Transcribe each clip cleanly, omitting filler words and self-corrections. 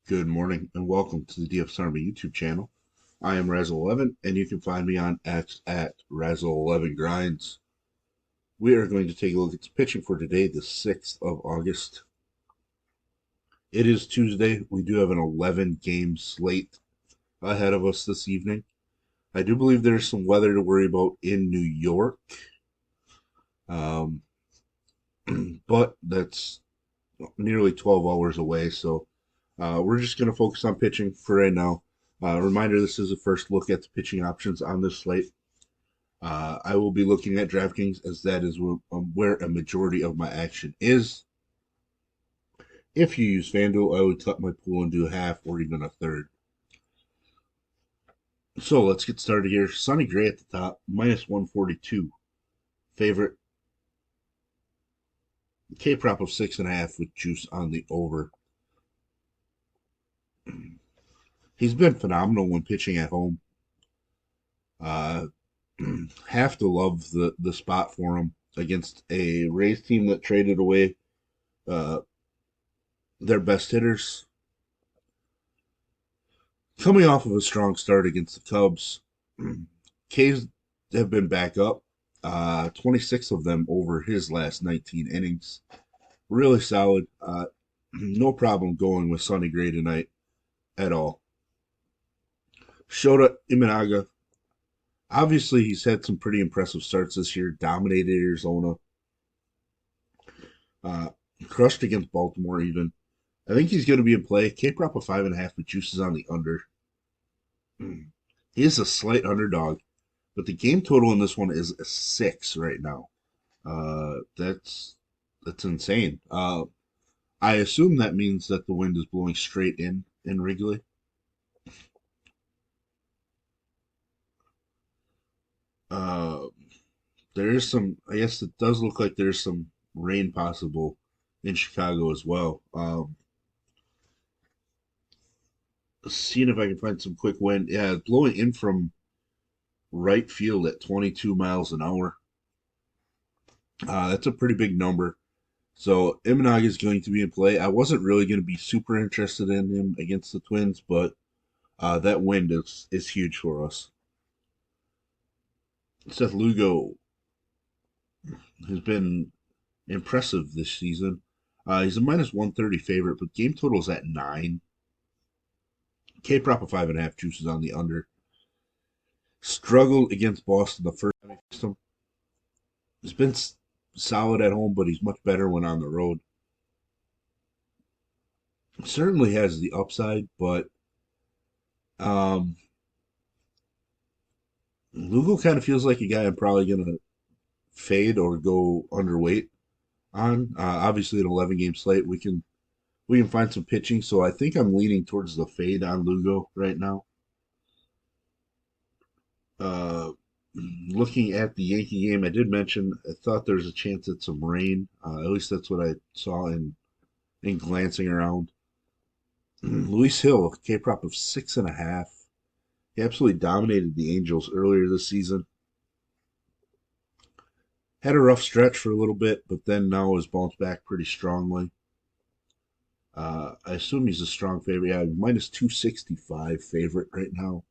Good morning and welcome to the DFS Army YouTube channel. I am Razzle11 and you can find me on X at Razzle11Grinds. We are going to take a look at the pitching for today, the 6th of August. It is Tuesday. We do have an 11-game slate ahead of us this evening. I do believe there's some weather to worry about in New York, um, but that's nearly 12 hours away, so we're just going to focus on pitching for right now. Reminder, this is a first look at the pitching options on this slate. I will be looking at DraftKings as that is where a majority of my action is. If you use FanDuel, I would cut my pool and do half or even a third. So let's get started here. Sonny Gray at the top, minus 142. Favorite. K prop of 6.5 with juice on the over. He's been phenomenal when pitching at home. Have to love the spot for him against a Rays team that traded away uh, their best hitters. Coming off of a strong start against the Cubs, K's have been back up. 26 of them over his last 19 innings. Really solid. No problem going with Sonny Gray tonight at all. Shota Imanaga. Obviously, he's had some pretty impressive starts this year. Dominated Arizona. Uh, Crushed against Baltimore even. I think he's going to be in play. K prop of 5.5 with juices on the under. He is a slight underdog, but the game total in this one is a 6 right now. That's insane. I assume that means that the wind is blowing straight in Wrigley. Uh, there is some. I guess it does look like there's some rain possible in Chicago as well. Seeing if I can find some quick wind. Yeah, blowing in from right field at 22 miles an hour. That's a pretty big number. So Imanaga is going to be in play. I wasn't really going to be super interested in him against the Twins, but that wind is huge for us. Seth Lugo has been impressive this season. He's a minus 130 favorite, but game total is at 9. K prop of 5.5, juices on the under. Struggled against Boston the first time I faced him. He's been solid at home, but he's much better when on the road. Certainly has the upside, but um, Lugo kind of feels like a guy I'm probably going to fade or go underweight on. Obviously, an 11-game slate, we can find some pitching, so I think I'm leaning towards the fade on Lugo right now. Uh, Looking at the Yankee game, I did mention I thought there was a chance at some rain. At least that's what I saw in glancing around. Luis Hill, K prop of 6.5. He absolutely dominated the Angels earlier this season. Had a rough stretch for a little bit, but then now has bounced back pretty strongly. I assume he's a strong favorite. Yeah, minus 265 favorite right now.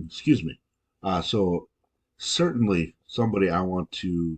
Excuse me. So certainly somebody I want to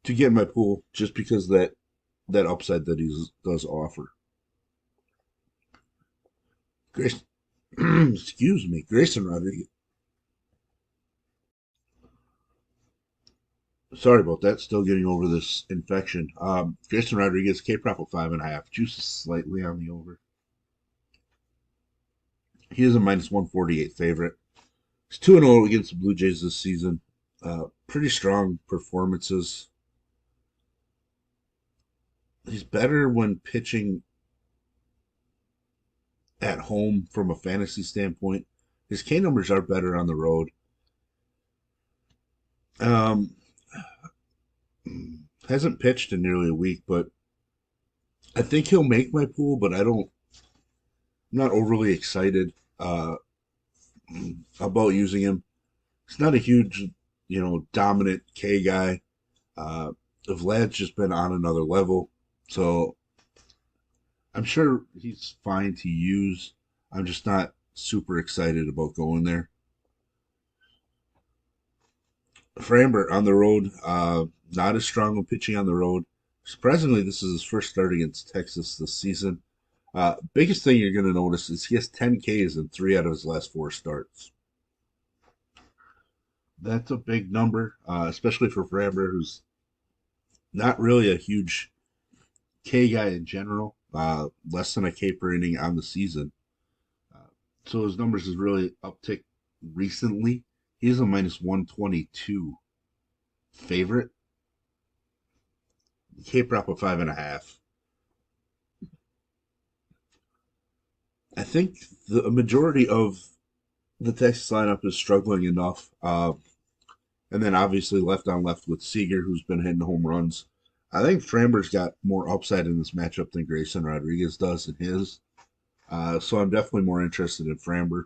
get in my pool just because that upside that he does offer. Grace, excuse me, Grayson Rodriguez. Sorry about that. Still getting over this infection. Grayson Rodriguez, K prop of 5.5. Juice is slightly on the over. He is a minus 148 favorite. He's 2-0 against the Blue Jays this season. Pretty strong performances. He's better when pitching at home from a fantasy standpoint. His K numbers are better on the road. Um, hasn't pitched in nearly a week, but I think he'll make my pool. But I'm not overly excited about using him. He's not a huge, dominant K guy. Vlad's just been on another level, so I'm sure he's fine to use. I'm just not super excited about going there. Framber on the road, not as strong when pitching on the road. Surprisingly, this is his first start against Texas this season. Biggest thing you're going to notice is he has 10 Ks in 3 out of his last 4 starts. That's a big number, especially for Framber, who's not really a huge K guy in general, less than a K per inning on the season. Uh, so his numbers has really upticked recently. He's a minus 122 favorite. K prop of 5.5. I think the majority of the Texas lineup is struggling enough. And then obviously left on left with Seager, who's been hitting home runs. I think Framber's got more upside in this matchup than Grayson Rodriguez does in his. So I'm definitely more interested in Framber.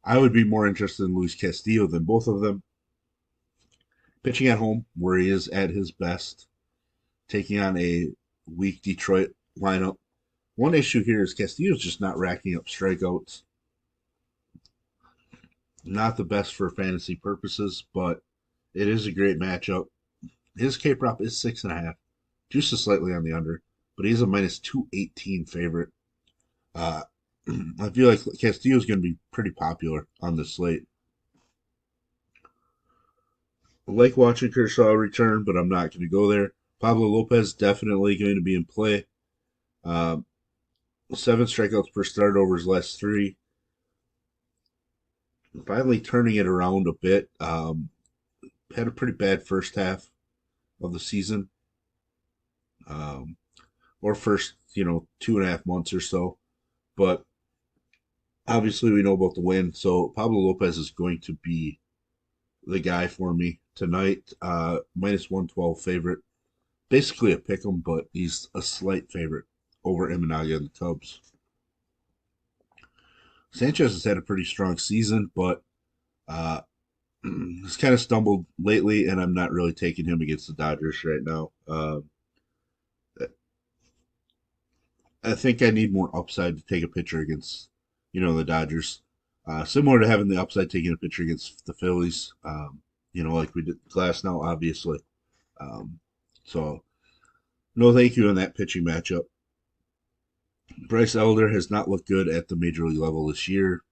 I would be more interested in Luis Castillo than both of them. Pitching at home, where he is at his best, taking on a weak Detroit lineup. One issue here is Castillo's just not racking up strikeouts. Not the best for fantasy purposes, but it is a great matchup. His K prop is 6.5, juice is slightly on the under, but he's a minus 218 favorite. Uh, I feel like Castillo is going to be pretty popular on this slate. I like watching Kershaw return, but I'm not going to go there. Pablo Lopez definitely going to be in play. Uh, 7 strikeouts per start over his last 3. Finally turning it around a bit. Had a pretty bad first half of the season, um, or first 2.5 months or so. But obviously, we know about the win, so Pablo Lopez is going to be the guy for me tonight. Minus 112 favorite, basically a pick 'em, but he's a slight favorite over Imanaga and the Cubs. Sanchez has had a pretty strong season, but uh, he's kind of stumbled lately, and I'm not really taking him against the Dodgers right now. I think I need more upside to take a pitcher against, the Dodgers. Similar to having the upside taking a pitcher against the Phillies, like we did last now, obviously. Um, so, no thank you in that pitching matchup. Bryce Elder has not looked good at the major league level this year.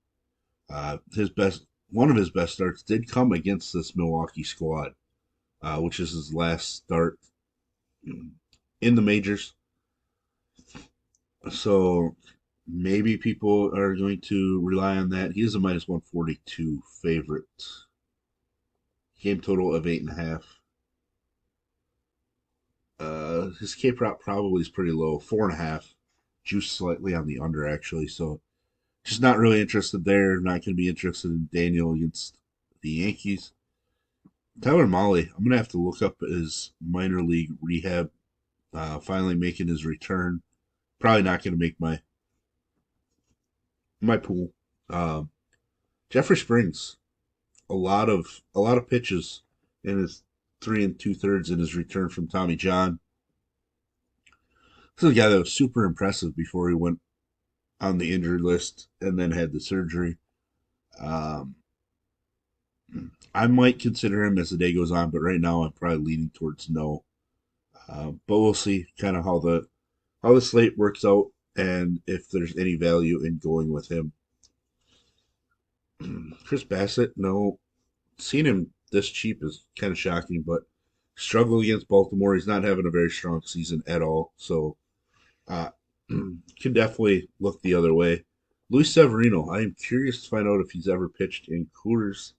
One of his best starts did come against this Milwaukee squad, which is his last start in the majors. So maybe people are going to rely on that. He is a minus 142 favorite. Game total of 8.5. His K prop probably is pretty low, 4.5. Juice slightly on the under actually. So just not really interested there. Not going to be interested in Daniel against the Yankees. Tyler Mahle, I'm going to have to look up his minor league rehab. Finally making his return. Probably not going to make my pool. Um, Jeffrey Springs, a lot of pitches in his 3 2/3 in his return from Tommy John. This is a guy that was super impressive before he went on the injured list and then had the surgery. Um, I might consider him as the day goes on, but right now I'm probably leaning towards no. But we'll see kind of how the slate works out and if there's any value in going with him. Chris Bassett, no, seeing him this cheap is kind of shocking, but struggle against Baltimore. He's not having a very strong season at all, so uh, can definitely look the other way. Luis Severino, I am curious to find out if he's ever pitched in Coors.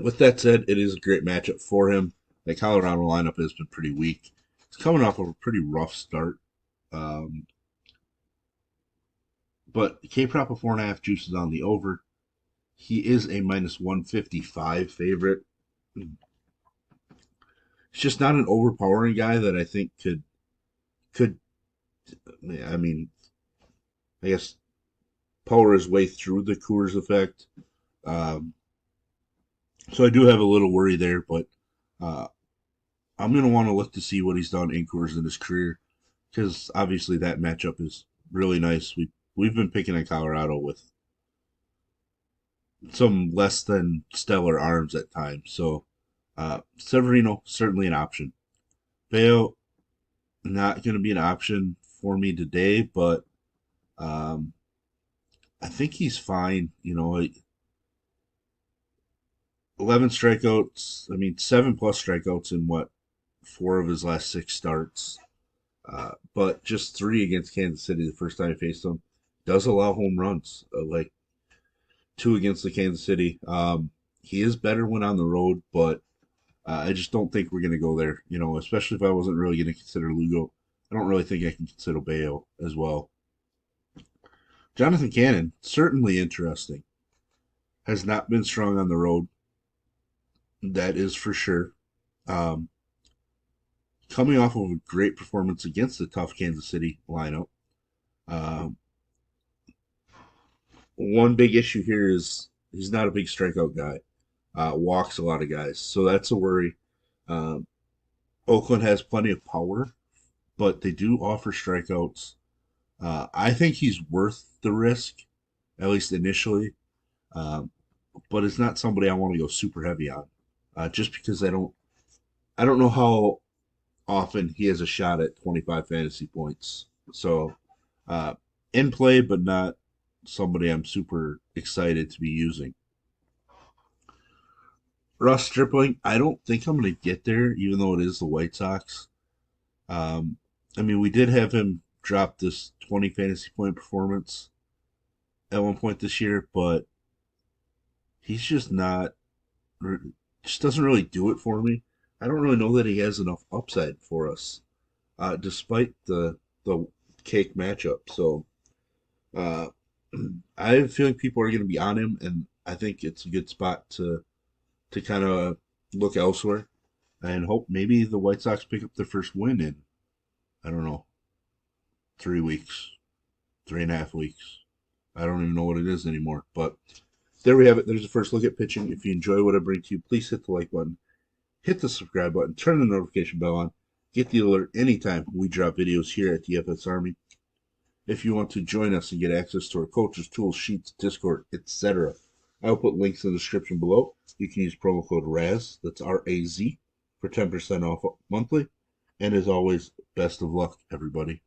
With that said, it is a great matchup for him. The Colorado lineup has been pretty weak. It's coming off of a pretty rough start. Um, but K prop of 4.5 juices on the over. He is a minus 155 favorite. He's just not an overpowering guy that I think could I mean I guess power his way through the Coors effect. Um, so I do have a little worry there, but uh, I'm going to want to look to see what he's done in Coors in his career because obviously that matchup is really nice. We've been picking at Colorado with some less than stellar arms at times. So Severino certainly an option. Bayo not going to be an option for me today, but um, I think he's fine. 11 strikeouts. I mean, 7+ strikeouts in what 4 of his last 6 starts. But just 3 against Kansas City the first time I faced him. Does allow home runs, like 2 against the Kansas City. He is better when on the road, but I just don't think we're going to go there. Especially if I wasn't really going to consider Lugo. I don't really think I can consider Bayo as well. Jonathan Cannon, certainly interesting. Has not been strong on the road. That is for sure. Um, Coming off of a great performance against the tough Kansas City lineup. Um, One big issue here is he's not a big strikeout guy. Walks a lot of guys, so that's a worry. Um, Oakland has plenty of power, but they do offer strikeouts. I think he's worth the risk, at least initially. Um, but it's not somebody I want to go super heavy on, just because I don't know how often he has a shot at 25 fantasy points. So uh, in play, but not somebody I'm super excited to be using. Ross Stripling, I don't think I'm going to get there, even though it is the White Sox. Um, I mean, we did have him drop this 20 fantasy point performance at one point this year, but he's just not, just doesn't really do it for me. I don't really know that he has enough upside for us, despite the cake matchup. So uh, I have a feeling people are going to be on him, and I think it's a good spot to kind of look elsewhere and hope maybe the White Sox pick up their first win in, I don't know, 3 weeks, 3.5 weeks. I don't even know what it is anymore. But there we have it. There's the first look at pitching. If you enjoy what I bring to you, please hit the like button, hit the subscribe button, turn the notification bell on, get the alert anytime we drop videos here at DFS Army. If you want to join us and get access to our coaches, tools, sheets, Discord, etc., I'll put links in the description below. You can use promo code RAZ, that's RAZ, for 10% off monthly. And as always, best of luck, everybody.